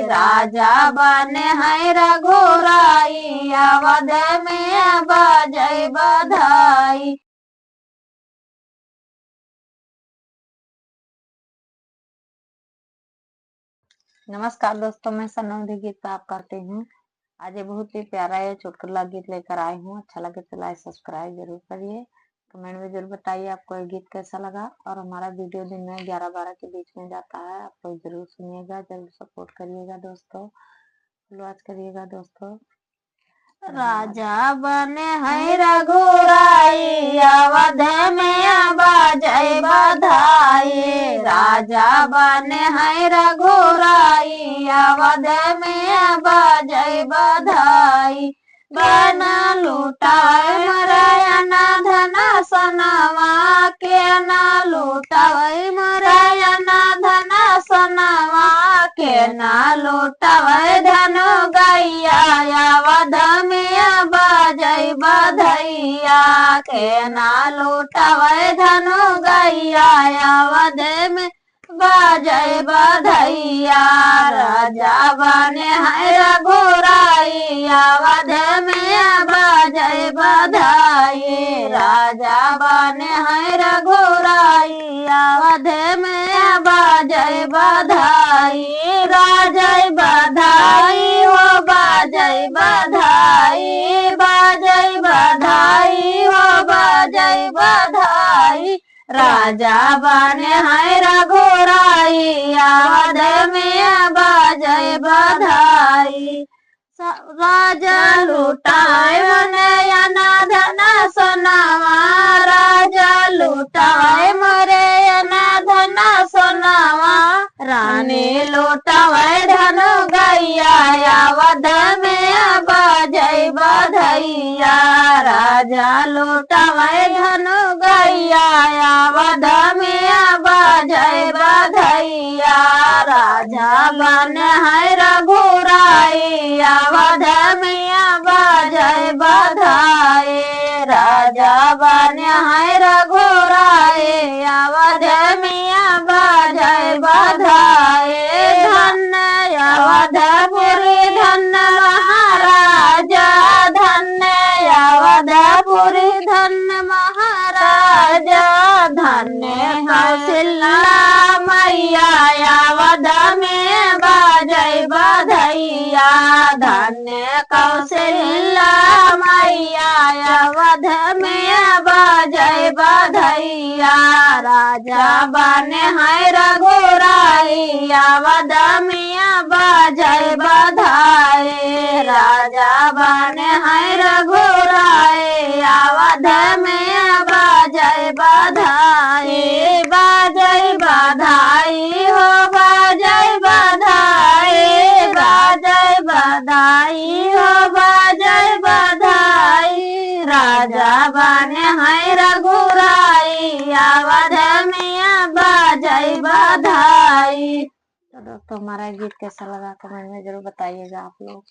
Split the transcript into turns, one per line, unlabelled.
राजा बने है रघुराई अवध में बाजै बधाई। नमस्कार दोस्तों, मैं सनम गीत पे आप करती हूँ। आज ये बहुत ही प्यारा ये चुटकुला गीत लेकर आई हूँ। अच्छा लगे तो लाइक सब्सक्राइब जरूर करिए। कमेंट में जरूर बताइए आपको ये गीत कैसा लगा। और हमारा वीडियो दिन में 11-12 के बीच में जाता है, आप लोग जरूर सुनिएगा, जरूर सपोर्ट करिएगा दोस्तों, फॉलो करिएगा दोस्तों। राजा बने है रघुराई अवध में बाजै बधाई। राजा बने है रघुराई अवध में बाजै बधाई। बन लुटाए मरयना धन सनवा के न लुटावे मरयना धन सनवा के न लुटावे धन गैया अवध में बाजै बधैया के न लुटावे धन गैया अवध में बाजै बधैया। राजा बने है रघुराई अवध में बाजै बधाई। राजा बने है रघुराई अवध में बाजै बधाई। राजै बधाई हो बाजै बधाई, बाजै बधाई हो बाजै बधाई। राजा बने है रघुराई अवध में बाजै बधाई। राजा लुटाए मरयना धन सोनावा, राजा लुटाए मरयना धन सोनावा। रानी लुटावे धन गैया अवध में बाजै बधैया। राजा लुटावे धन गैया अवध में बाजै बधैया। राजा बने है रघुराई अवध में बाजै बधाई। राजा बने है रघुराई अवध में बाजै बधाई। धन्य अवधपुरी धन्य महाराजा, धन्य अवधपुरी धन्य महाराजा। धन्य कौशल्या मैया अवध में बाजै बधैया। धन्य कौशल्या मैया अवध में बाजै बधैया। राजा बने है रघुराई अवध में बाजै बधाई। राजा बने है रघुराई अवध में बाजै बधाई। बाजै बधाई हो बाजै बधाई, बाजै बधाई हो बाजै बधाई। राजा बने है रघुराई अवध में बाजै बधाई। तो दोस्तों, हमारा गीत कैसा लगा कमेंट में जरूर बताइएगा आप लोग।